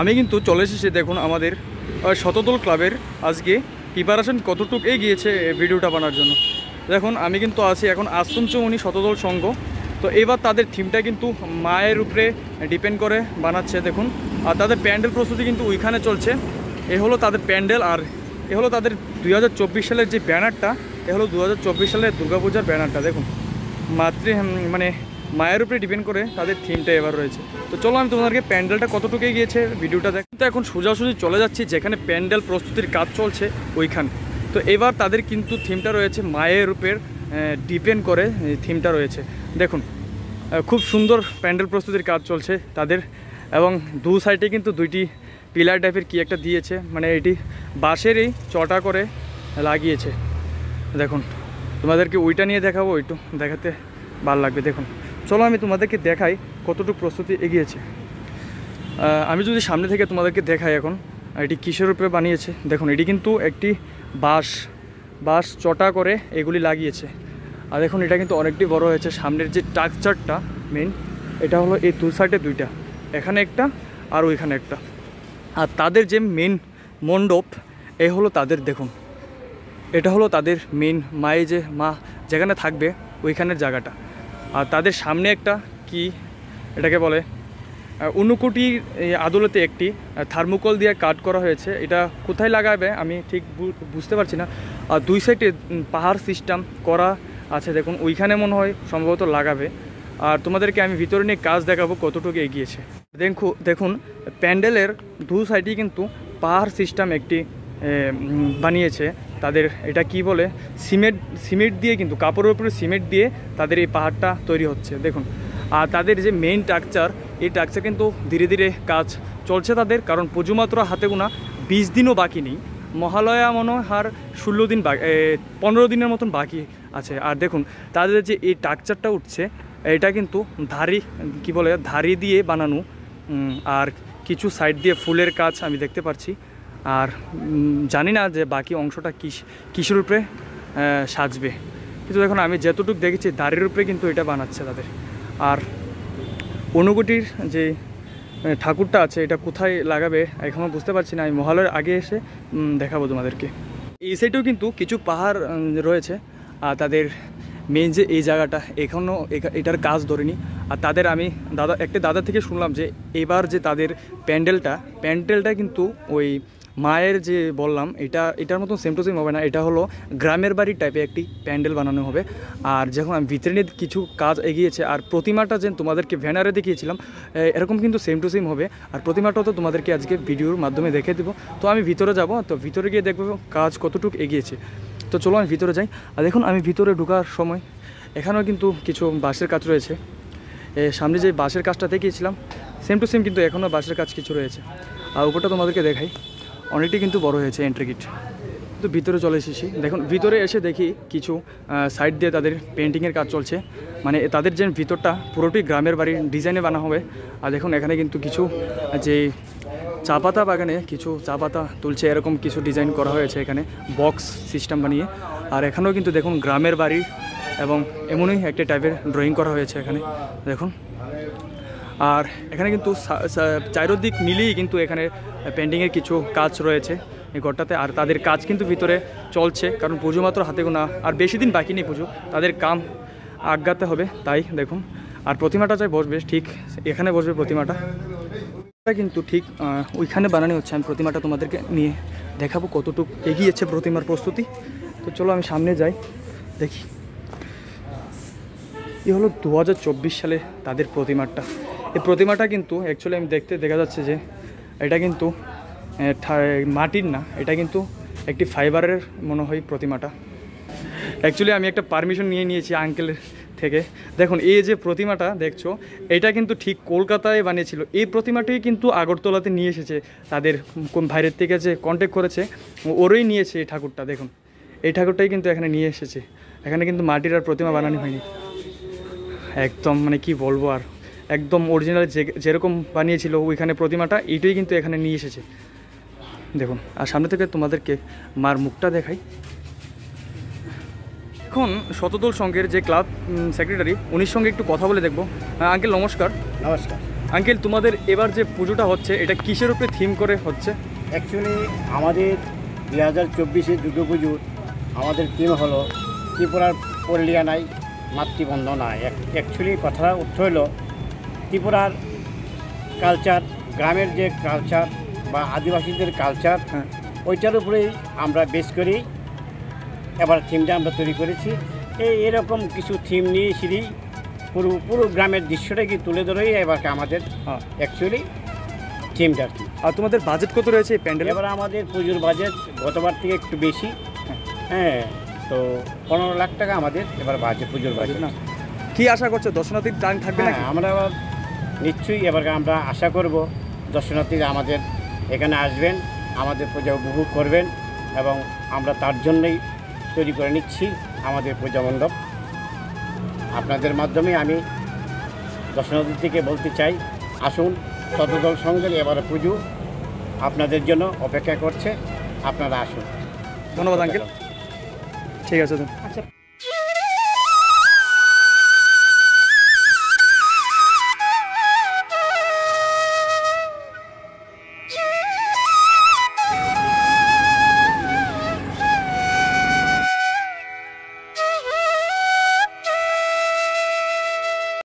আমি কিন্তু চলে এসেছি দেখুন আমাদের শতদল ক্লাবের আজকে প্রিপারেশন কতটুকু এগিয়েছে ভিডিওটা বানার জন্য। দেখুন আমি কিন্তু আছি এখন আশ্রমচৌমুহনী শতদল সংঘ। তো এবার তাদের থিমটা কিন্তু মায়ের উপরে ডিপেন্ড করে বানাচ্ছে দেখুন। আর তাদের প্যান্ডেল প্রস্তুতি কিন্তু ওইখানে চলছে। এ হলো তাদের প্যান্ডেল, আর এ হলো তাদের 2024 সালের যে ব্যানারটা, এ হলো 2024 সালের দুর্গাপূজার ব্যানারটা দেখুন। মানে মায়ের উপরে ডিপেন্ড করে তাদের থিমটা এবার রয়েছে। তো চলো আমি তোমাদেরকে প্যান্ডেলটা কতটুকু গিয়েছে ভিডিওটা দেখ। তো এখন সোজাসুজি চলে যাচ্ছি যেখানে প্যান্ডেল প্রস্তুতির কাজ চলছে ওইখানে। তো এবার তাদের কিন্তু থিমটা রয়েছে মায়ের উপর ডিপেন্ড করে থিমটা রয়েছে দেখুন। খুব সুন্দর প্যান্ডেল প্রস্তুতির কাজ চলছে তাদের, এবং দু সাইডে কিন্তু দুইটি পিলার টাইপের কি একটা দিয়েছে, মানে এটি বাঁশেরই চটা করে লাগিয়েছে দেখুন। তোমাদেরকে ওইটা নিয়ে দেখাবো, ওইটু দেখাতে ভালো লাগবে দেখুন। চলো আমি তোমাদেরকে দেখাই কতটুকু প্রস্তুতি এগিয়েছে। আমি যদি সামনে থেকে তোমাদেরকে দেখাই এখন এটি কিসের উপরে বানিয়েছে দেখুন। এটি কিন্তু একটি বাঁশ চটা করে এগুলি লাগিয়েছে। আর দেখুন এটা কিন্তু অনেকটি বড় হয়েছে। সামনের যে স্ট্রাকচারটা মেন, এটা হলো এই দু সাইডে দুইটা, এখানে একটা আর ওইখানে একটা। আর তাদের যে মেন মণ্ডপ, এ হলো তাদের দেখুন, এটা হলো তাদের মেন মায়ে যে মা যেখানে থাকবে ওইখানের জায়গাটা। আর তাদের সামনে একটা কি এটাকে বলে অনুকুটির আদলতে একটি থার্মোকল দিয়ে কাট করা হয়েছে। এটা কোথায় লাগাবে আমি ঠিক বুঝতে পারছি না। আর দুই সাইডে পাহাড় সিস্টেম করা আছে দেখুন, ওইখানে মনে হয় সম্ভবত লাগাবে। আর তোমাদেরকে আমি ভিতরে নিয়ে কাজ দেখাবো কতটুকু এগিয়েছে। দেখুন প্যান্ডেলের দু সাইডেই কিন্তু পাহাড় সিস্টেম একটি বানিয়েছে তাদের। এটা কি বলে সিমেন্ট দিয়ে, কিন্তু কাপড়ের উপরে সিমেন্ট দিয়ে তাদের এই পাহাড়টা তৈরি হচ্ছে দেখুন। আর তাদের যে মেইন স্ট্রাকচার, এই স্ট্রাকচার কিন্তু ধীরে ধীরে কাজ চলছে তাদের, কারণ পুজো মাত্র হাতে গোনা 20 দিনও বাকি নেই। মহালয়া মনে হয় আর 16 দিন 15 দিনের মতন বাকি আছে। আর দেখুন তাদের যে এই স্ট্রাকচারটা উঠছে, এটা কিন্তু ধারি দিয়ে বানানো, আর কিছু সাইড দিয়ে ফুলের কাজ আমি দেখতে পাচ্ছি। আর জানি না যে বাকি অংশটা কিসের উপরে সাজবে, কিন্তু দেখুন আমি যতটুকু দেখেছি দাঁড়ির উপরে কিন্তু এটা বানাচ্ছে তাদের। আর অনুকুটির যে ঠাকুরটা আছে এটা কোথায় লাগাবে এখনও বুঝতে পারছি না। আমি মহালয়ার আগে এসে দেখাবো তোমাদেরকে। এই সাইডেও কিন্তু কিছু পাহাড় রয়েছে। আর তাদের মেন যে এই জায়গাটা এখনও এটার কাজ ধরেনি। আর তাদের আমি একটা দাদা থেকে শুনলাম যে এবার যে তাদের প্যান্ডেলটা কিন্তু ওই মায়ের যে বললাম এটার মতো সেম টু সেম হবে না। এটা হলো গ্রামের বাড়ির টাইপের একটি প্যান্ডেল বানানো হবে। আর যখন আমি ভিতরে নিয়ে কিছু কাজ এগিয়েছে, আর প্রতিমাটা যে তোমাদেরকে ব্যানারে দেখিয়েছিলাম এরকম কিন্তু সেম টু সেম হবে। আর প্রতিমাটাও তো তোমাদেরকে আজকে ভিডিওর মাধ্যমে দেখে দেবো। তো আমি ভিতরে যাব, তো ভিতরে গিয়ে দেখবো কাজ কতটুকু এগিয়েছে। তো চলো আমি ভিতরে যাই। আর দেখুন আমি ভিতরে ঢোকার সময় এখানেও কিন্তু কিছু বাঁশের কাজ রয়েছে। সামনে যে বাঁশের কাজটা দেখিয়েছিলাম সেম টু সেম কিন্তু এখনও বাঁশের কাজ কিছু রয়েছে। আর উপরটা তোমাদেরকে দেখাই, অনেকটাই কিন্তু বড় হয়েছে এন্ট্রি গেট। তো ভিতরে চলে এসেছি দেখুন। ভিতরে এসে দেখি কিছু সাইড দিয়ে তাদের পেন্টিংয়ের কাজ চলছে, মানে তাদের যে ভিতরটা পুরোটি গ্রামের বাড়ির ডিজাইনে বানা হবে। আর দেখুন এখানে কিন্তু কিছু যে চা পাতা বাগানে কিছু চা পাতা তুলছে, এরকম কিছু ডিজাইন করা হয়েছে এখানে বক্স সিস্টেম বানিয়ে। আর এখানেও কিন্তু দেখুন গ্রামের বাড়ি এবং এমনই একটা টাইপের ড্রয়িং করা হয়েছে এখানে দেখুন। আর এখানে কিন্তু চারিদিক মিলিয়েই কিন্তু এখানে পেন্টিংয়ের কিছু কাজ রয়েছে এই ঘরটাতে। আর তাদের কাজ কিন্তু ভিতরে চলছে, কারণ পুজো মাত্র হাতে গোনা, আর বেশি দিন বাকি নেই পুজো, তাদের কাম আগাতে হবে তাই দেখুন। আর প্রতিমাটা চাই বসবে ঠিক এখানে বসবে প্রতিমাটা কিন্তু ঠিক ওইখানে বানানো হচ্ছে। আমি প্রতিমাটা তোমাদেরকে নিয়ে দেখাবো কতটুকু এগিয়েছে প্রতিমার প্রস্তুতি। তো চলো আমি সামনে যাই দেখি। এ হলো 2024 সালে তাদের প্রতিমাটা। এই প্রতিমাটা কিন্তু অ্যাকচুয়ালি আমি দেখা যাচ্ছে যে এটা কিন্তু মাটির না, এটা কিন্তু একটি ফাইবারের মনে হয় প্রতিমাটা। অ্যাকচুয়ালি আমি একটা পারমিশন নিয়েছি আঙ্কেলের থেকে। দেখুন এই যে প্রতিমাটা দেখছো, এটা কিন্তু ঠিক কলকাতায় বানিয়েছিল। এই প্রতিমাটাই কিন্তু আগরতলাতে নিয়ে এসেছে তাদের কোন বাইরের থেকে যে কন্ট্যাক্ট করেছে ওরই নিয়েছে এই ঠাকুরটা। দেখুন এই ঠাকুরটাই কিন্তু এখানে নিয়ে এসেছে। এখানে কিন্তু মাটির আর প্রতিমা বানানো হয়নি, একদম মানে কি বলবো, আর একদম অরিজিনাল যেরকম বানিয়েছিল ওইখানে প্রতিমাটা, এইটাই কিন্তু এখানে নিয়ে এসেছে দেখুন। আর সামনে থেকে তোমাদেরকে মার মুখটা দেখাই। এখন শতদল সংঘের যে ক্লাব সেক্রেটারি উনির সঙ্গে একটু কথা বলে দেখবো। আঙ্কেল নমস্কার। নমস্কার। আঙ্কেল, তোমাদের এবার যে পুজোটা হচ্ছে এটা কিসের উপরে থিম করে হচ্ছে? অ্যাকচুয়ালি আমাদের 2024 দুর্গা পুজোর আমাদের থিম হলো ত্রিপুরার পল্লিয়ানায় মাতৃবন্দনায়। অ্যাকচুয়ালি কথাটা অর্থ হলো ত্রিপুরার কালচার, গ্রামের যে কালচার বা আদিবাসীদের কালচার, হ্যাঁ, ওইটার উপরেই আমরা বেস করি এবার থিমটা আমরা তৈরি করেছি। এরকম কিছু থিম নিয়ে সিঁড়ি পুরো গ্রামের দৃশ্যটাকে তুলে ধরেই এবারকে আমাদের হ্যাঁ। অ্যাকচুয়ালি থিমটা আর কি। আর তোমাদের বাজেট কত রয়েছে এই প্যান্ডেল? এবার আমাদের পুজোর বাজেট গতবার থেকে একটু বেশি, হ্যাঁ, তো 15 লাখ টাকা আমাদের এবার বাজেট, পুজোর বাজেট না, কি আশা করছো দর্শনার্থীর টান থাকবে হ্যাঁ, নাকি? আমরা এবার নিশ্চয়ই এবার আমরা আশা করব দর্শনার্থীরা আমাদের এখানে আসবেন, আমাদের পূজা উপভোগ করবেন, এবং আমরা তার জন্যই তৈরি করে নিচ্ছি আমাদের পূজা মণ্ডপ। আপনাদের মাধ্যমে আমি দর্শনার্থীকে বলতে চাই, আসুন, শতদল সংঘের এবারে পুজো আপনাদের জন্য অপেক্ষা করছে, আপনারা আসুন। ধন্যবাদ আঙ্কেল। ঠিক আছে। আচ্ছা।